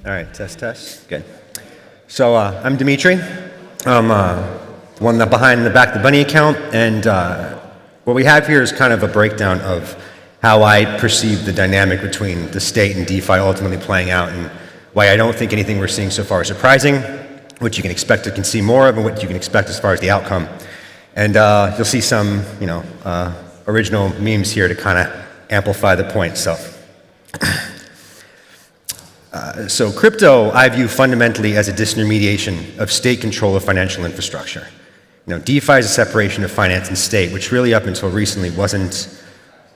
All right, test. Good. So I'm Dimitri. I'm one behind in the back of the Bunny account, and what we have here is kind of a breakdown of how I perceive the dynamic between the state and DeFi ultimately playing out, and why I don't think anything we're seeing so far is surprising, what you can expect to see more of, and what you can expect as far as the outcome. And you'll see some, original memes here to kind of amplify the point. So crypto, I view fundamentally as a disintermediation of state control of financial infrastructure. DeFi is a separation of finance and state, which really up until recently wasn't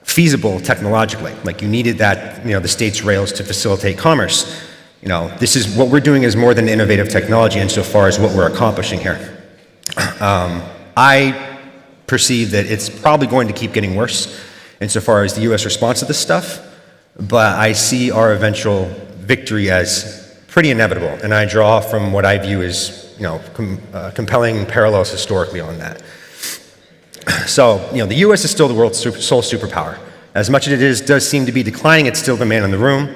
feasible technologically. Like you needed that, the state's rails to facilitate commerce. This is what we're doing is more than innovative technology insofar as what we're accomplishing here. I perceive that it's probably going to keep getting worse insofar as the US response to this stuff, but I see our eventual victory as pretty inevitable, and I draw from what I view as compelling parallels historically on that. So the US is still the world's sole superpower. As much as it does seem to be declining, it's still the man in the room,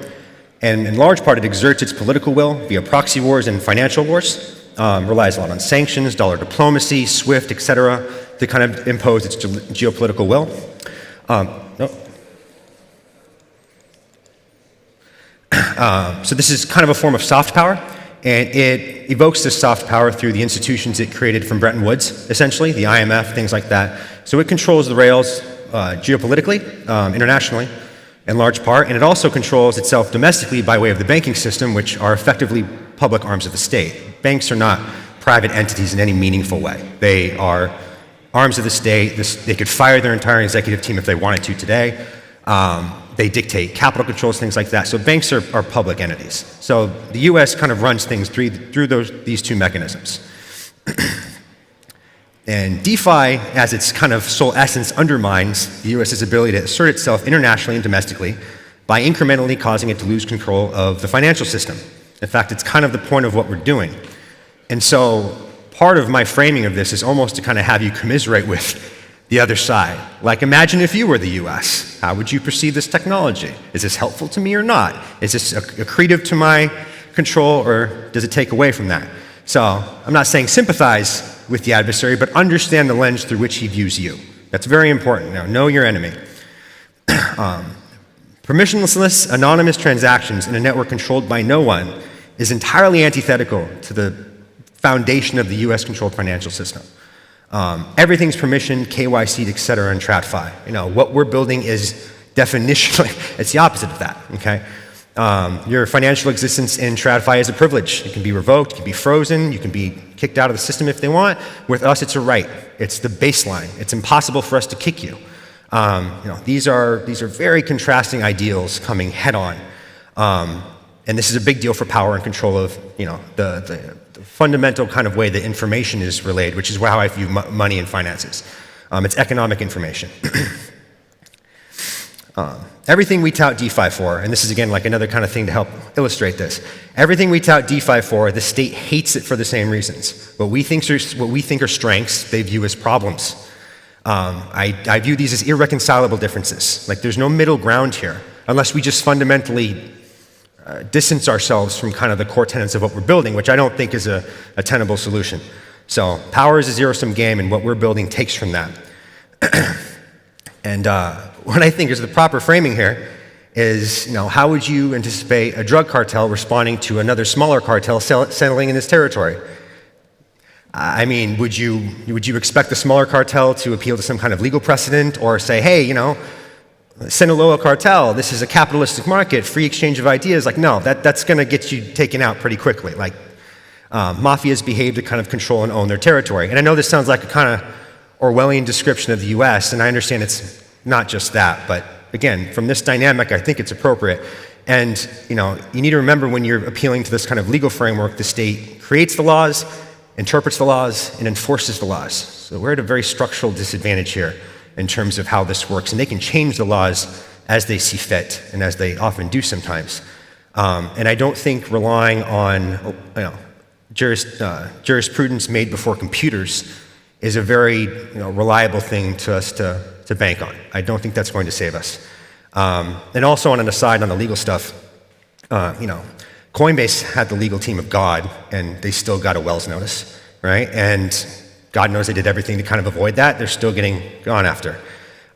and in large part it exerts its political will via proxy wars and financial wars, relies a lot on sanctions, dollar diplomacy, SWIFT, etc., to kind of impose its geopolitical will. So this is kind of a form of soft power, and it evokes this soft power through the institutions it created from Bretton Woods, essentially, the IMF, things like that. So it controls the rails geopolitically, internationally, in large part, and it also controls itself domestically by way of the banking system, which are effectively public arms of the state. Banks are not private entities in any meaningful way. They are arms of the state. They could fire their entire executive team if they wanted to today. They dictate capital controls, things like that. So banks are public entities. So the US kind of runs things through these two mechanisms. And DeFi, as its kind of sole essence, undermines the US's ability to assert itself internationally and domestically by incrementally causing it to lose control of the financial system. In fact, it's kind of the point of what we're doing. And so part of my framing of this is almost to kind of have you commiserate with the other side. Like, imagine if you were the US. How would you perceive this technology? Is this helpful to me or not? Is this accretive to my control, or does it take away from that? So I'm not saying sympathize with the adversary, but understand the lens through which he views you. That's very important. Now, know your enemy. Permissionless, anonymous transactions in a network controlled by no one is entirely antithetical to the foundation of the US-controlled financial system. Everything's permissioned, KYC'd, et cetera, in TradFi. What we're building is definitionally, it's the opposite of that, okay? Your financial existence in TradFi is a privilege. It can be revoked, it can be frozen, you can be kicked out of the system if they want. With us, it's a right. It's the baseline. It's impossible for us to kick you. These are very contrasting ideals coming head on. And this is a big deal for power and control of, the fundamental kind of way that information is relayed, which is how I view money and finances. It's economic information. Everything we tout DeFi for, and this is again like another kind of thing to help illustrate this, everything we tout DeFi for, the state hates it for the same reasons. What we think are strengths, they view as problems. I view these as irreconcilable differences. Like there's no middle ground here, unless we just fundamentally distance ourselves from kind of the core tenets of what we're building, which I don't think is a tenable solution. So power is a zero-sum game, and what we're building takes from that. And what I think is the proper framing here is, how would you anticipate a drug cartel responding to another smaller cartel settling in its territory? I mean, would you expect the smaller cartel to appeal to some kind of legal precedent, or say, hey, Sinaloa cartel, this is a capitalistic market, free exchange of ideas? Like, no, that's going to get you taken out pretty quickly. Like, mafias behave to kind of control and own their territory. And I know this sounds like a kind of Orwellian description of the US, and I understand it's not just that, but again, from this dynamic, I think it's appropriate. And, you need to remember when you're appealing to this kind of legal framework, the state creates the laws, interprets the laws, and enforces the laws. So we're at a very structural disadvantage here in terms of how this works, and they can change the laws as they see fit, and as they often do sometimes. And I don't think relying on jurisprudence made before computers is a very reliable thing to us to bank on. I don't think that's going to save us. And also on an aside on the legal stuff, Coinbase had the legal team of God, and they still got a Wells notice, right? And God knows they did everything to kind of avoid that. They're still getting gone after.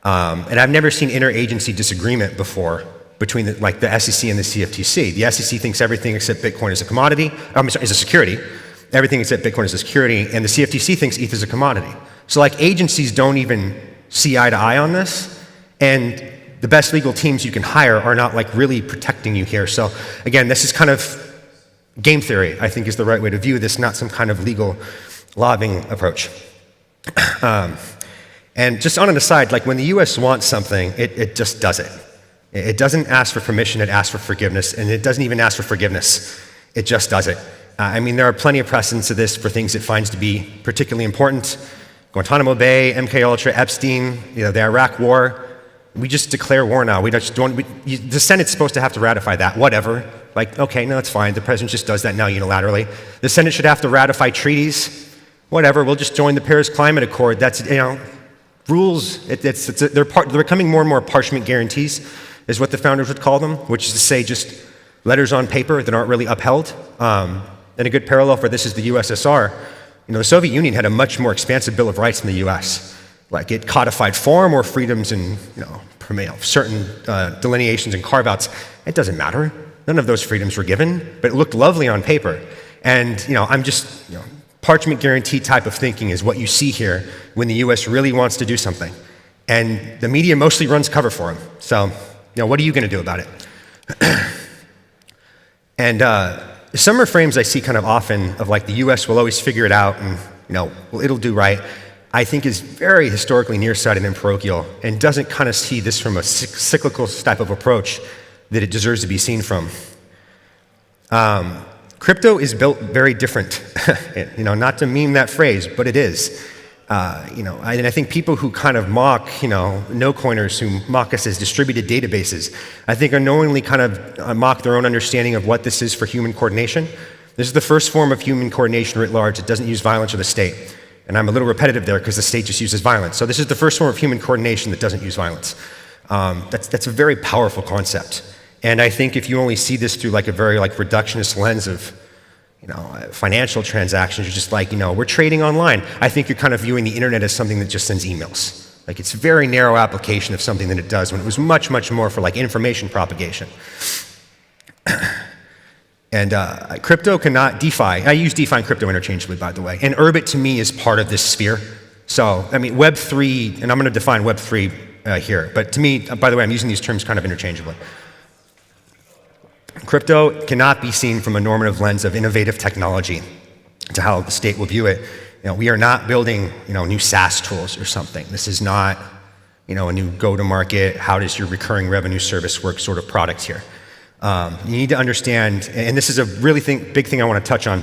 And I've never seen interagency disagreement before between the SEC and the CFTC. The SEC thinks everything except Bitcoin is a commodity, is a security. Everything except Bitcoin is a security, and the CFTC thinks ETH is a commodity. So agencies don't even see eye to eye on this, and the best legal teams you can hire are not really protecting you here. So again, this is kind of game theory, I think is the right way to view this, not some kind of legal lobbying approach. And just on an aside, when the US wants something, it just does it. It doesn't ask for permission, it asks for forgiveness, and it doesn't even ask for forgiveness. It just does it. There are plenty of precedents of this for things it finds to be particularly important. Guantanamo Bay, MKUltra, Epstein, the Iraq War. We just declare war now. We just don't. The Senate's supposed to have to ratify that. Whatever. Okay, no, that's fine. The president just does that now unilaterally. The Senate should have to ratify treaties. Whatever. We'll just join the Paris Climate Accord. That's rules. They're becoming more and more parchment guarantees, is what the founders would call them, which is to say just letters on paper that aren't really upheld. And a good parallel for this is the USSR. The Soviet Union had a much more expansive Bill of Rights than the US. It codified far more freedoms and certain delineations and carve-outs. It doesn't matter. None of those freedoms were given, but it looked lovely on paper. And parchment guarantee type of thinking is what you see here when the US really wants to do something. And the media mostly runs cover for them. So, what are you going to do about it? And some reframes I see kind of often of the US will always figure it out and, it'll do right, I think is very historically nearsighted and parochial and doesn't kind of see this from a cyclical type of approach that it deserves to be seen from. Crypto is built very different. Not to meme that phrase, but it is. And I think people who kind of mock, no-coiners who mock us as distributed databases, I think unknowingly kind of mock their own understanding of what this is for human coordination. This is the first form of human coordination writ large that doesn't use violence or the state. And I'm a little repetitive there because the state just uses violence. So this is the first form of human coordination that doesn't use violence. That's a very powerful concept. And I think if you only see this through a very reductionist lens of financial transactions, you're just we're trading online. I think you're kind of viewing the internet as something that just sends emails. It's a very narrow application of something that it does when it was much, much more for information propagation. And crypto cannot, DeFi, I use DeFi and crypto interchangeably, by the way. And Urbit to me is part of this sphere. So, Web3, and I'm going to define Web3 here, but to me, by the way, I'm using these terms kind of interchangeably. Crypto cannot be seen from a normative lens of innovative technology to how the state will view it. We are not building, new SaaS tools or something. This is not, a new go-to-market, how does your recurring revenue service work sort of product here. You need to understand, and this is a really big thing I want to touch on,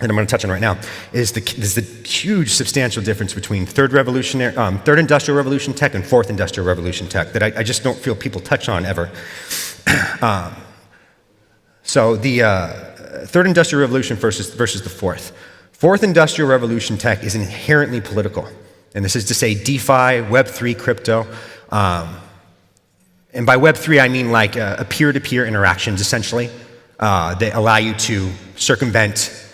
and I'm going to touch on right now, is the huge substantial difference between third industrial revolution tech and fourth industrial revolution tech that I just don't feel people touch on ever. So the third industrial revolution versus the fourth. Fourth industrial revolution tech is inherently political. And this is to say DeFi, Web3, crypto. And by Web3, I mean a peer-to-peer interactions, essentially, that allow you to circumvent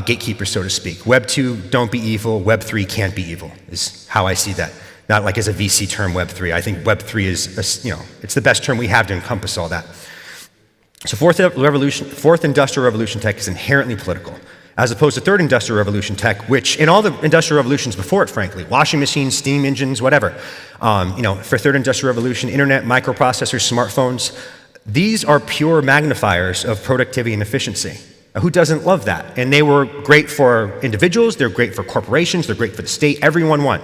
gatekeepers, so to speak. Web 2, don't be evil. Web 3, can't be evil, is how I see that. Not as a VC term, Web 3. I think Web 3 is, it's the best term we have to encompass all that. So fourth industrial revolution tech is inherently political, as opposed to third industrial revolution tech, which in all the industrial revolutions before it, frankly, washing machines, steam engines, whatever. For third industrial revolution, internet, microprocessors, smartphones, these are pure magnifiers of productivity and efficiency. Who doesn't love that? And they were great for individuals, they're great for corporations, they're great for the state, everyone won.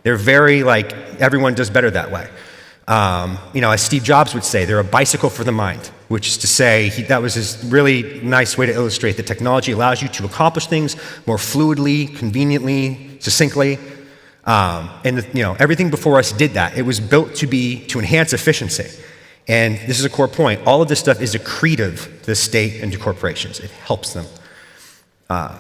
They're very everyone does better that way. As Steve Jobs would say, they're a bicycle for the mind, which is to say, that was his really nice way to illustrate that technology allows you to accomplish things more fluidly, conveniently, succinctly. Everything before us did that. It was built to enhance efficiency. And this is a core point. All of this stuff is accretive to the state and to corporations. It helps them.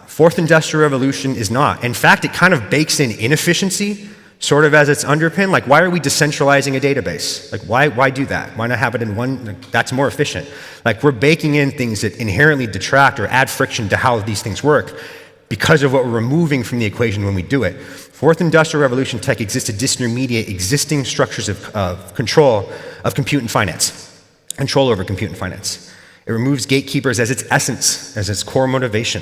Fourth industrial revolution is not. In fact, it kind of bakes in inefficiency sort of as its underpin. Like, why are we decentralizing a database? Like, why do that? Why not have it in one? Like, that's more efficient. Like, we're baking in things that inherently detract or add friction to how these things work because of what we're removing from the equation when we do it. Fourth Industrial Revolution tech existed to disintermediate existing structures of control of compute and finance, control over compute and finance. It removes gatekeepers as its essence, as its core motivation.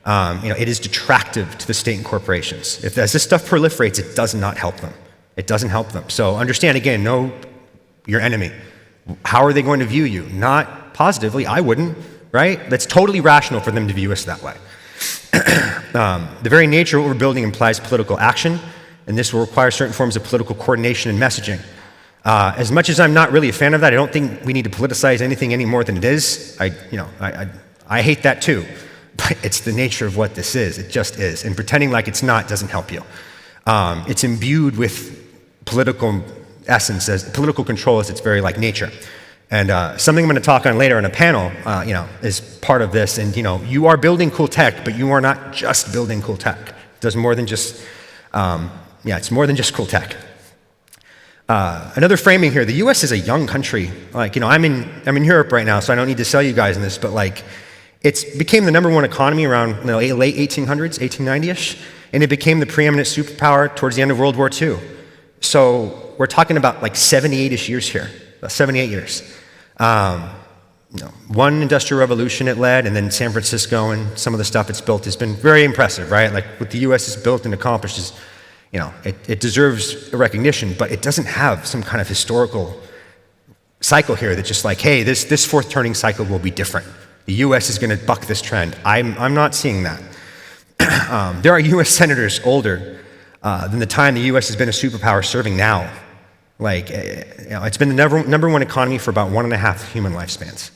It is detractive to the state and corporations. As this stuff proliferates, it does not help them. It doesn't help them. So understand, again, know your enemy. How are they going to view you? Not positively. I wouldn't, right? That's totally rational for them to view us that way. The very nature of what we're building implies political action, and this will require certain forms of political coordination and messaging. As much as I'm not really a fan of that, I don't think we need to politicize anything any more than it is. I hate that too. But it's the nature of what this is. It just is. And pretending like it's not doesn't help you. It's imbued with political essence, as political control as its very like nature. And something I'm going to talk on later in a panel, is part of this. And you are building cool tech, but you are not just building cool tech. It does more than just, it's more than just cool tech. Another framing here: the U.S. is a young country. I'm in Europe right now, so I don't need to sell you guys on this, but it became the #1 economy around late 1800s, 1890-ish, and it became the preeminent superpower towards the end of World War II. So we're talking about 78-ish years here, 78 years. One industrial revolution it led, and then San Francisco and some of the stuff it's built has been very impressive, right? Like what the U.S. has built and accomplished is, it deserves a recognition, but it doesn't have some kind of historical cycle here that's just hey, this fourth turning cycle will be different. The U.S. is going to buck this trend. I'm not seeing that. There are U.S. senators older than the time the U.S. has been a superpower serving now. It's been the #1 economy for about 1.5 human lifespans.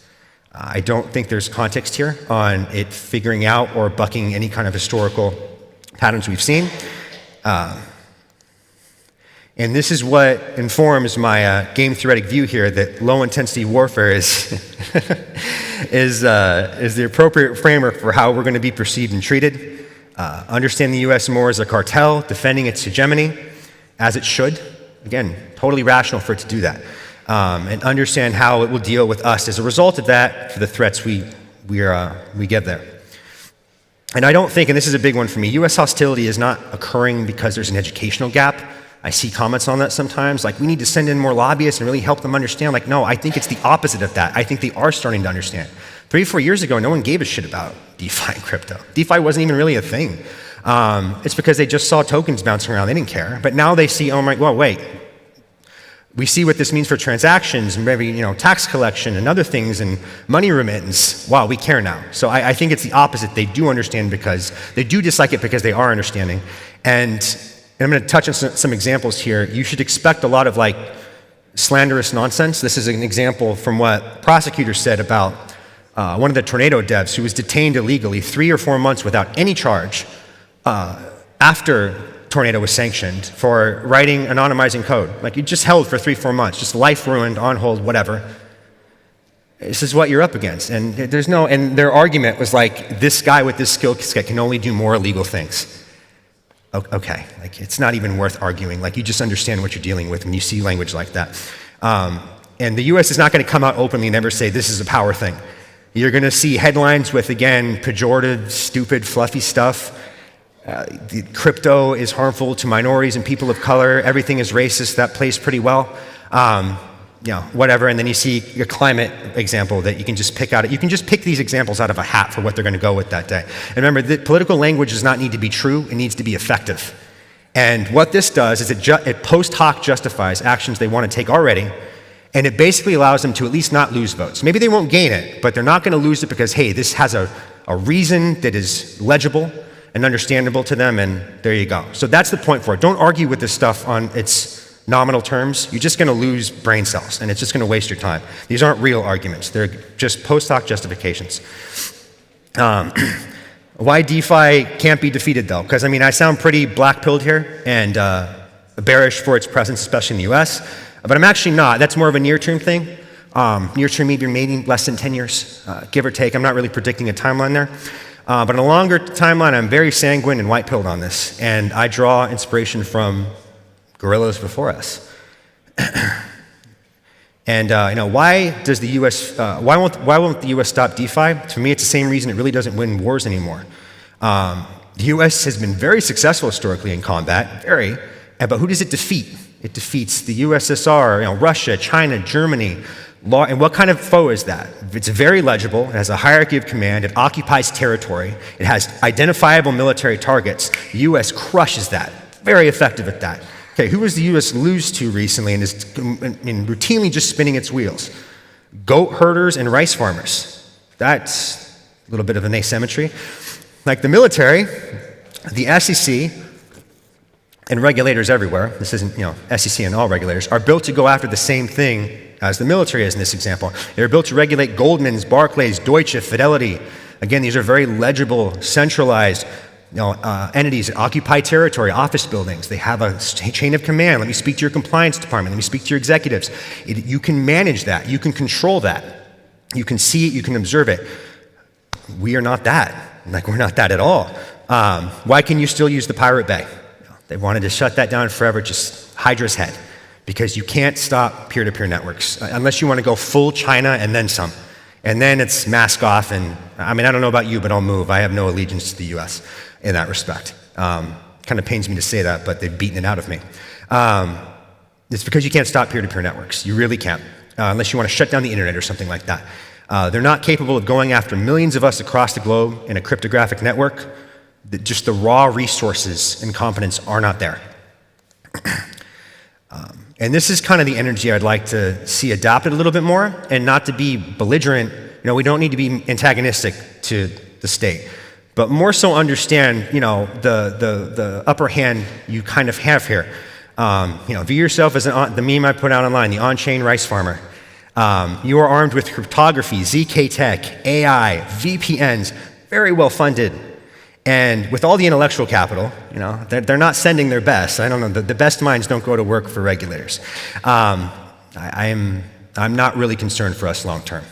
I don't think there's context here on it figuring out or bucking any kind of historical patterns we've seen. And this is what informs my game theoretic view here that low-intensity warfare is is the appropriate framework for how we're going to be perceived and treated. Understand the U.S. more as a cartel, defending its hegemony, as it should. Again, totally rational for it to do that. And understand how it will deal with us as a result of that for the threats we get there. And I don't think, and this is a big one for me, U.S. hostility is not occurring because there's an educational gap. I see comments on that sometimes, we need to send in more lobbyists and really help them understand. No, I think it's the opposite of that. I think they are starting to understand. 3-4 years ago, no one gave a shit about DeFi and crypto. DeFi wasn't even really a thing. It's because they just saw tokens bouncing around. They didn't care. But now they see, wait. We see what this means for transactions and maybe, tax collection and other things and money remittance. Wow, we care now. So I think it's the opposite. They do understand because they do dislike it because they are understanding. And I'm going to touch on some examples here. You should expect a lot of slanderous nonsense. This is an example from what prosecutors said about one of the Tornado devs who was detained illegally 3 or 4 months without any charge after Tornado was sanctioned for writing anonymizing code. You just held for 3-4 months, just life ruined, on hold, whatever. This is what you're up against. And and their argument was this guy with this skill set can only do more illegal things. Okay, it's not even worth arguing. You just understand what you're dealing with when you see language like that. And the U.S. is not going to come out openly and ever say this is a power thing. You're going to see headlines with, again, pejorative, stupid, fluffy stuff. The crypto is harmful to minorities and people of color. Everything is racist. That plays pretty well. Whatever. And then you see your climate example that you can just pick out. You can just pick these examples out of a hat for what they're going to go with that day. And remember, the political language does not need to be true. It needs to be effective. And what this does is it post hoc justifies actions they want to take already, and it basically allows them to at least not lose votes. Maybe they won't gain it, but they're not going to lose it because, hey, this has a reason that is legible and understandable to them, and there you go. So that's the point for it. Don't argue with this stuff on its nominal terms. You're just going to lose brain cells, and it's just going to waste your time. These aren't real arguments. They're just post hoc justifications. Why DeFi can't be defeated, though? Because, I sound pretty black-pilled here and bearish for its presence, especially in the US, but I'm actually not. That's more of a near-term thing. Near-term, maybe less than 10 years, give or take. I'm not really predicting a timeline there. But in a longer timeline, I'm very sanguine and white-pilled on this, and I draw inspiration from guerrillas before us. And why does the U.S. Why won't the U.S. stop DeFi? To me, it's the same reason it really doesn't win wars anymore. The U.S. has been very successful historically in combat, but who does it defeat? It defeats the USSR, Russia, China, Germany. And what kind of foe is that? It's very legible. It has a hierarchy of command. It occupies territory. It has identifiable military targets. The U.S. crushes that. Very effective at that. Okay, who does the U.S. lose to recently and is routinely just spinning its wheels? Goat herders and rice farmers. That's a little bit of an asymmetry. Like the military, the SEC, and regulators everywhere, this isn't, SEC and all regulators, are built to go after the same thing as the military is in this example. They're built to regulate Goldman's, Barclays, Deutsche, Fidelity. Again, these are very legible, centralized entities that occupy territory, office buildings. They have a chain of command. Let me speak to your compliance department. Let me speak to your executives. You can manage that. You can control that. You can see it. You can observe it. We are not that. We're not that at all. Why can you still use the Pirate Bay? They wanted to shut that down forever, just Hydra's head, because you can't stop peer-to-peer networks unless you want to go full China and then some. And then it's mask off, and I don't know about you, but I'll move. I have no allegiance to the U.S. in that respect. Kind of pains me to say that, but they've beaten it out of me. It's because you can't stop peer-to-peer networks. You really can't, unless you want to shut down the internet or something like that. They're not capable of going after millions of us across the globe in a cryptographic network. Just the raw resources and competence are not there. And this is kind of the energy I'd like to see adopted a little bit more, and not to be belligerent. We don't need to be antagonistic to the state, but more so understand, the upper hand you kind of have here. View yourself as the meme I put out online, the on-chain rice farmer. You are armed with cryptography, ZK tech, AI, VPNs, very well funded. And with all the intellectual capital, they're not sending their best. I don't know, the best minds don't go to work for regulators. I'm not really concerned for us long term.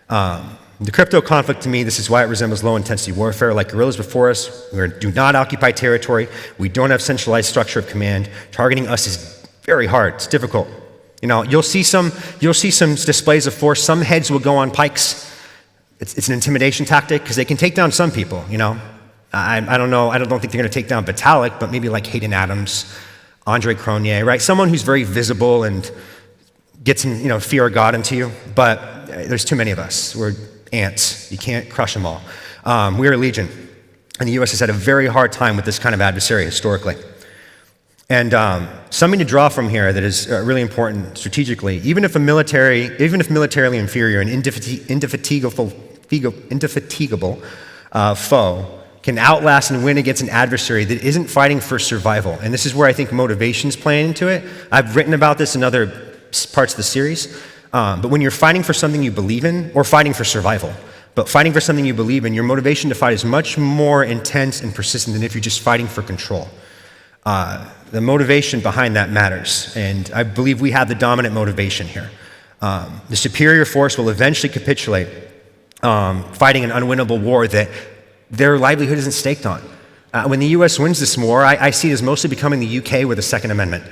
The crypto conflict, to me, this is why it resembles low-intensity warfare. Like guerrillas before us, we do not occupy territory. We don't have centralized structure of command. Targeting us is very hard. It's difficult. You'll see some displays of force. Some heads will go on pikes. It's an intimidation tactic because they can take down some people, I don't know, I don't think they're going to take down Vitalik, but maybe like Hayden Adams, Andre Cronje, right? Someone who's very visible and gets some, fear of God into you, but there's too many of us. We're ants. You can't crush them all. We're a legion, and the U.S. has had a very hard time with this kind of adversary historically. And something to draw from here that is really important strategically, even if militarily inferior and indefatigable foe can outlast and win against an adversary that isn't fighting for survival. And this is where I think motivation's playing into it. I've written about this in other parts of the series. But when you're fighting for something you believe in, or fighting for survival, but fighting for something you believe in, your motivation to fight is much more intense and persistent than if you're just fighting for control. The motivation behind that matters, and I believe we have the dominant motivation here. The superior force will eventually capitulate, fighting an unwinnable war that their livelihood isn't staked on. When the U.S. wins this war, I see it as mostly becoming the U.K. with a Second Amendment.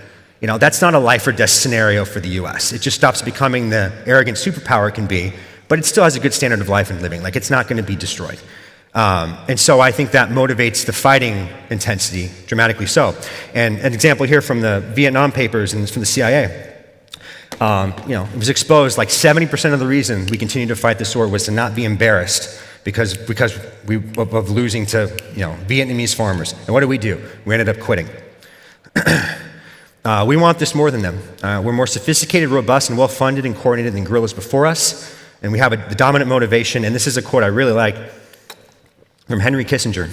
That's not a life or death scenario for the U.S. It just stops becoming the arrogant superpower it can be, but it still has a good standard of life and living. It's not going to be destroyed. And so I think that motivates the fighting intensity dramatically so. And an example here from the Vietnam papers and from the CIA. It was exposed 70% of the reason we continued to fight this war was to not be embarrassed because of losing to Vietnamese farmers. And what did? We ended up quitting. We want this more than them. We're more sophisticated, robust, and well-funded and coordinated than guerrillas before us. And we have the dominant motivation. And this is a quote I really like from Henry Kissinger.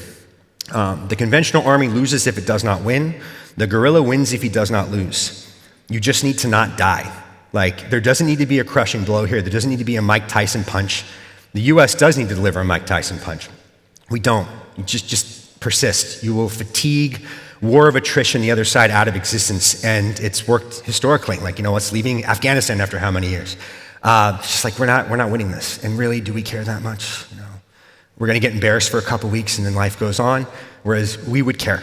The conventional army loses if it does not win. The guerrilla wins if he does not lose. You just need to not die. There doesn't need to be a crushing blow here. There doesn't need to be a Mike Tyson punch. The U.S. does need to deliver a Mike Tyson punch. We don't. You just persist. You will fatigue war of attrition the other side out of existence, and it's worked historically. It's leaving Afghanistan after how many years? It's just we're not winning this. And really, do we care that much? We're going to get embarrassed for a couple weeks, and then life goes on. Whereas we would care.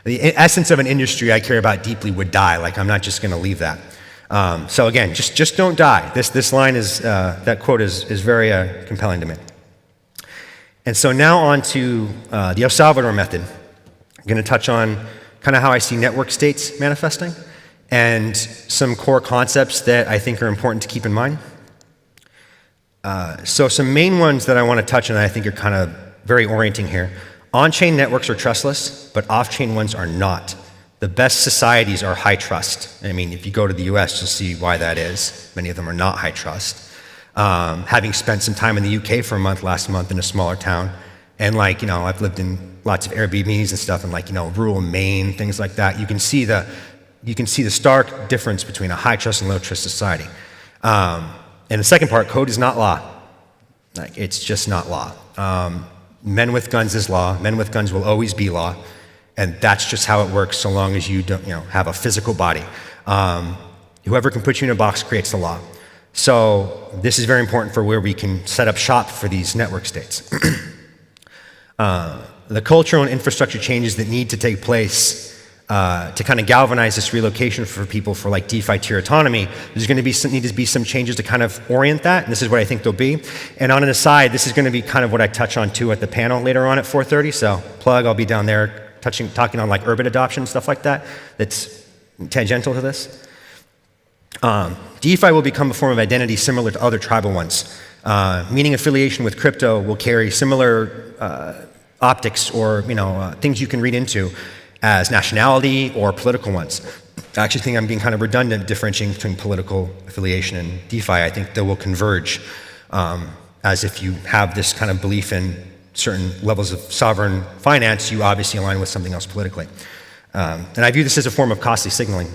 The essence of an industry I care about deeply would die. Like, I'm not just going to leave that. So again, just don't die. This line is, that quote is very compelling to me. And so now on to the El Salvador method. I'm going to touch on kind of how I see network states manifesting and some core concepts that I think are important to keep in mind. So some main ones that I want to touch on that I think are kind of very orienting here. On-chain networks are trustless, but off-chain ones are not. The best societies are high trust. I mean, if you go to the US, you'll see why that is. Many of them are not high trust. Having spent some time in the UK for a month last month in a smaller town, and like, you know, I've lived in lots of Airbnbs and stuff, and like, you know, rural Maine, things like that. You can see the stark difference between a high trust and low trust society. And the second part, code is not law. Like, it's just not law. Men with guns is law. Men with guns will always be law. And that's just how it works so long as you don't, you know, have a physical body. Whoever can put you in a box creates the law. So this is very important for where we can set up shop for these network states. The cultural and infrastructure changes that need to take place to kind of galvanize this relocation for people for like DeFi tier autonomy, there's going to need to be some changes to kind of orient that, and this is what I think there'll be. And on an aside, this is going to be kind of what I touch on too at the panel later on at 4:30, so plug, I'll be down there talking on like Urbit adoption, stuff like that, that's tangential to this. DeFi will become a form of identity similar to other tribal ones, meaning affiliation with crypto will carry similar optics or, you know, things you can read into as nationality or political ones. I actually think I'm being kind of redundant differentiating between political affiliation and DeFi. I think they will converge as if you have this kind of belief in certain levels of sovereign finance, you obviously align with something else politically. And I view this as a form of costly signaling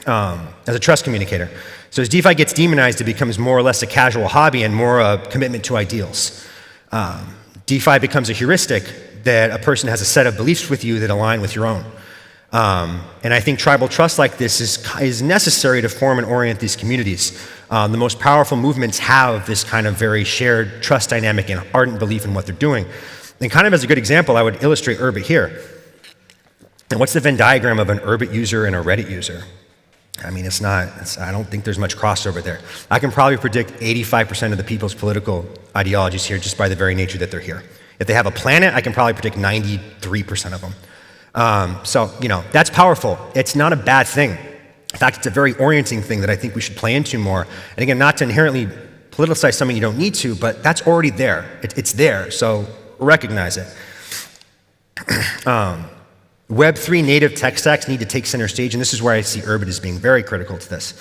as a trust communicator. So as DeFi gets demonized, it becomes more or less a casual hobby and more a commitment to ideals. DeFi becomes a heuristic that a person has a set of beliefs with you that align with your own. And I think tribal trust like this is necessary to form and orient these communities. The most powerful movements have this kind of very shared trust dynamic and ardent belief in what they're doing. And kind of as a good example, I would illustrate Urbit here. And what's the Venn diagram of an Urbit user and a Reddit user? I mean, I don't think there's much crossover there. I can probably predict 85% of the people's political ideologies here just by the very nature that they're here. If they have a planet, I can probably predict 93% of them. So, you know, that's powerful. It's not a bad thing. In fact, it's a very orienting thing that I think we should play into more. And again, not to inherently politicize something you don't need to, but that's already there. It's there, so recognize it. Web3 native tech stacks need to take center stage, and this is where I see Urbit as being very critical to this.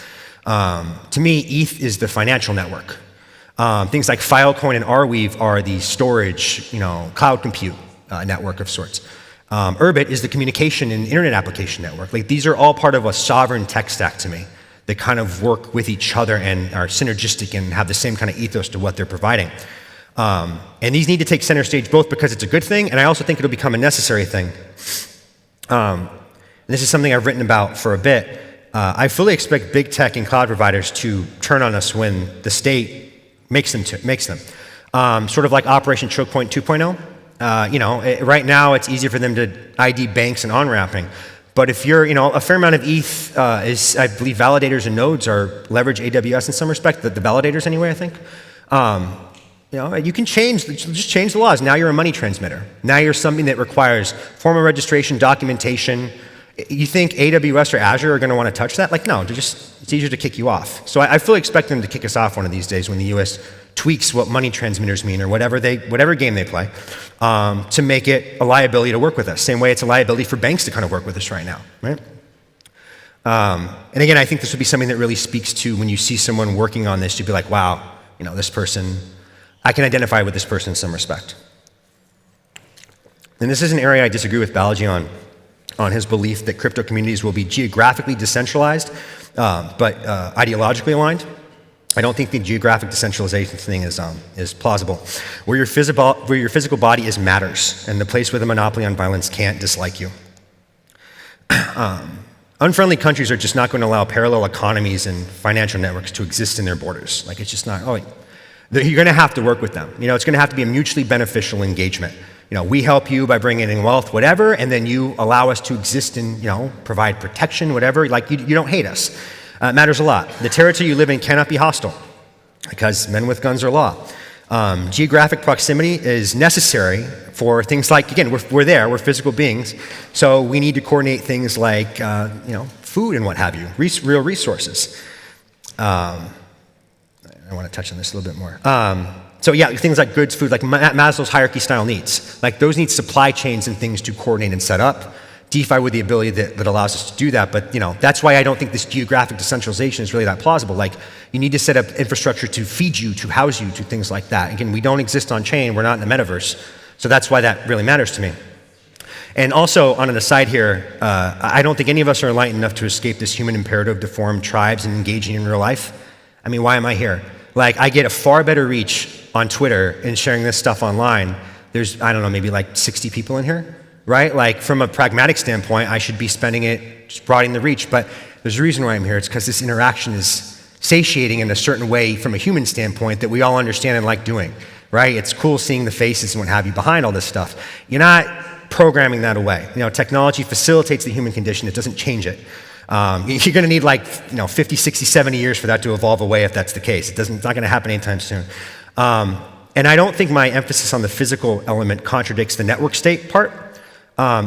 To me, ETH is the financial network. Things like Filecoin and Arweave are the storage, you know, cloud compute network of sorts. Urbit is the communication and internet application network. Like, these are all part of a sovereign tech stack to me that kind of work with each other and are synergistic and have the same kind of ethos to what they're providing. And these need to take center stage both because it's a good thing, and I also think it'll become a necessary thing. This is something I've written about for a bit. I fully expect big tech and cloud providers to turn on us when the state makes them. Sort of like Operation Choke Point 2.0. You know, right now it's easier for them to ID banks and on-ramping. But if you're, you know, a fair amount of ETH is, I believe, validators and nodes are leverage AWS in some respect, the validators anyway, I think. You know, you can just change the laws. Now you're a money transmitter. Now you're something that requires formal registration, documentation. You think AWS or Azure are going to want to touch that? Like, no, it's easier to kick you off. So I fully expect them to kick us off one of these days when the US tweaks what money transmitters mean or whatever game they play to make it a liability to work with us. Same way it's a liability for banks to kind of work with us right now, right? And again, I think this would be something that really speaks to when you see someone working on this, you'd be like, wow, you know, this person, I can identify with this person in some respect. And this is an area I disagree with Balaji on his belief that crypto communities will be geographically decentralized, but ideologically aligned. I don't think the geographic decentralization thing is plausible. Where your physical body is matters, and the place with a monopoly on violence can't dislike you. Unfriendly countries are just not going to allow parallel economies and financial networks to exist in their borders. Like, it's just not, you're going to have to work with them. You know, it's going to have to be a mutually beneficial engagement. We help you by bringing in wealth, whatever, and then you allow us to exist and, provide protection, whatever. Like, you don't hate us. It matters a lot. The territory you live in cannot be hostile because men with guns are law. Geographic proximity is necessary for things like, again, we're physical beings, so we need to coordinate things like, food and what have you, real resources. I want to touch on this a little bit more. So yeah, things like goods, food, like Maslow's hierarchy style needs. Like those need supply chains and things to coordinate and set up. DeFi with the ability that allows us to do that, but that's why I don't think this geographic decentralization is really that plausible. Like, you need to set up infrastructure to feed you, to house you, to things like that. Again, we don't exist on chain, we're not in the metaverse, so that's why that really matters to me. And also, on an aside here, I don't think any of us are enlightened enough to escape this human imperative to form tribes and engaging in real life. I mean, why am I here? Like, I get a far better reach on Twitter and sharing this stuff online. There's, I don't know, maybe like 60 people in here. Right? Like, from a pragmatic standpoint, I should be spending it just broadening the reach, but there's a reason why I'm here. It's because this interaction is satiating in a certain way from a human standpoint that we all understand and like doing, right? It's cool seeing the faces and what have you behind all this stuff. You're not programming that away. Technology facilitates the human condition. It doesn't change it. You're going to need like 50, 60, 70 years for that to evolve away if that's the case. It's not going to happen anytime soon. And I don't think my emphasis on the physical element contradicts the network state part.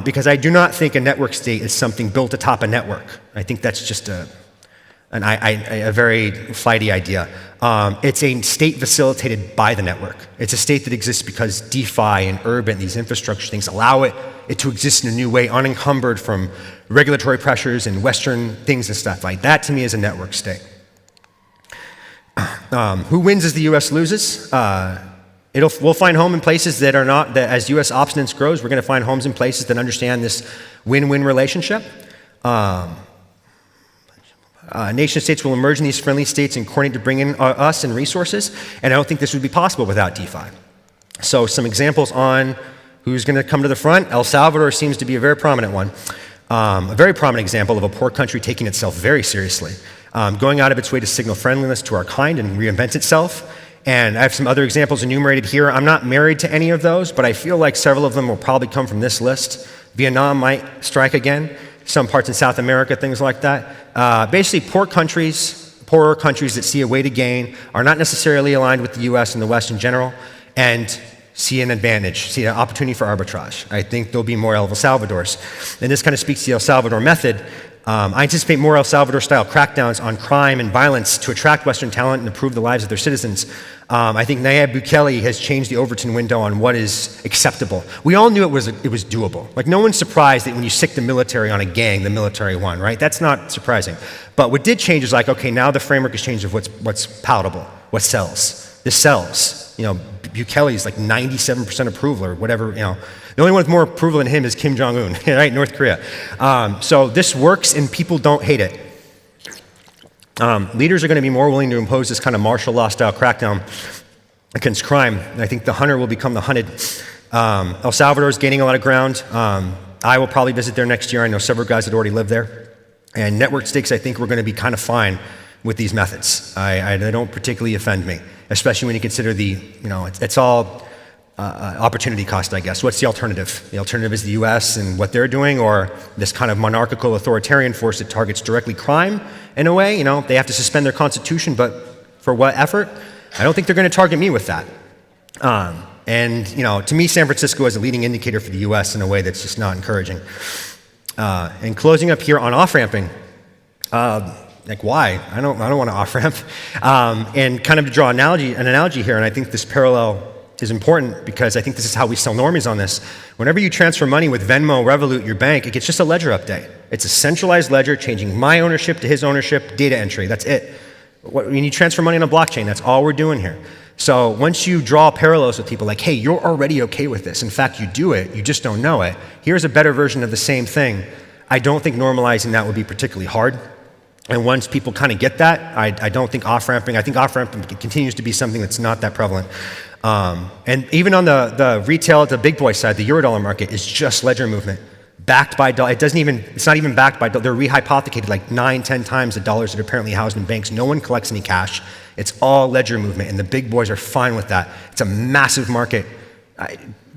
Because I do not think a network state is something built atop a network. I think that's just a very flighty idea. It's a state facilitated by the network. It's a state that exists because DeFi and Urbit and these infrastructure things allow it to exist in a new way, unencumbered from regulatory pressures and Western things and stuff. Like that, to me, is a network state. Who wins as the U.S. loses? We'll find home in places that are not, that as U.S. obstinance grows, we're going to find homes in places that understand this win-win relationship. Nation states will emerge in these friendly states and coordinate to bring in us and resources, and I don't think this would be possible without DeFi. So some examples on who's going to come to the front. El Salvador seems to be a very prominent one. A very prominent example of a poor country taking itself very seriously, going out of its way to signal friendliness to our kind and reinvent itself. And I have some other examples enumerated here. I'm not married to any of those, but I feel like several of them will probably come from this list. Vietnam might strike again, some parts in South America, things like that. Basically, poorer countries that see a way to gain, are not necessarily aligned with the US and the West in general, and see an advantage, see an opportunity for arbitrage. I think there'll be more El Salvadors. And this kind of speaks to the El Salvador method. I anticipate more El Salvador-style crackdowns on crime and violence to attract Western talent and improve the lives of their citizens. I think Nayib Bukele has changed the Overton window on what is acceptable. We all knew it was doable. Like, no one's surprised that when you sick the military on a gang, the military won, right? That's not surprising. But what did change is like, okay, now the framework has changed of what's palatable, what sells. This sells. Bukele's like 97% approval or whatever, The only one with more approval than him is Kim Jong-un, right, North Korea. So this works and people don't hate it. Leaders are going to be more willing to impose this kind of martial law style crackdown against crime. And I think the hunter will become the hunted. El Salvador is gaining a lot of ground. I will probably visit there next year. I know several guys that already live there. And network stakes, I think we're going to be kind of fine with these methods. They don't particularly offend me, especially when you consider it's all opportunity cost, I guess. What's the alternative? The alternative is the US and what they're doing, or this kind of monarchical authoritarian force that targets directly crime in a way. They have to suspend their constitution, but for what effort? I don't think they're going to target me with that. To me, San Francisco is a leading indicator for the US in a way that's just not encouraging. And closing up here on off-ramping, like, why? I don't want to off-ramp. And kind of to draw an analogy here, and I think this parallel is important because I think this is how we sell normies on this. Whenever you transfer money with Venmo, Revolut, your bank, it gets just a ledger update. It's a centralized ledger changing my ownership to his ownership, data entry. That's it. When you transfer money on a blockchain, that's all we're doing here. So once you draw parallels with people like, hey, you're already okay with this. In fact, you do it. You just don't know it. Here's a better version of the same thing. I don't think normalizing that would be particularly hard. And once people kind of get that, I don't think off-ramping, I think off-ramping continues to be something that's not that prevalent. And even on the retail, the big boy side, the Eurodollar market is just ledger movement. Backed by dollars, it's not even backed by, they're rehypothecated like 9-10 times the dollars that are apparently housed in banks. No one collects any cash. It's all ledger movement, and the big boys are fine with that. It's a massive market.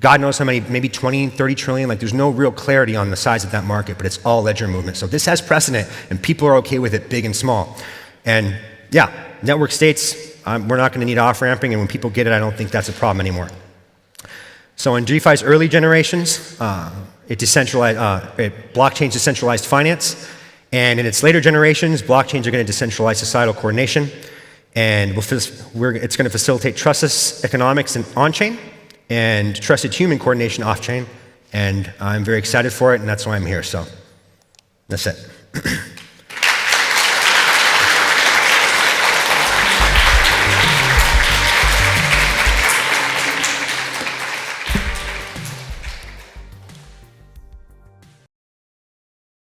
God knows how many, maybe 20, 30 trillion. Like, there's no real clarity on the size of that market, but it's all ledger movement. So this has precedent, and people are okay with it, big and small. And yeah, network states, we're not going to need off-ramping, and when people get it, I don't think that's a problem anymore. So in DeFi's early generations, blockchains decentralized finance, and in its later generations, blockchains are going to decentralize societal coordination, and it's going to facilitate trustless economics and on-chain, and trusted human coordination off-chain, and I'm very excited for it, and that's why I'm here, so that's it.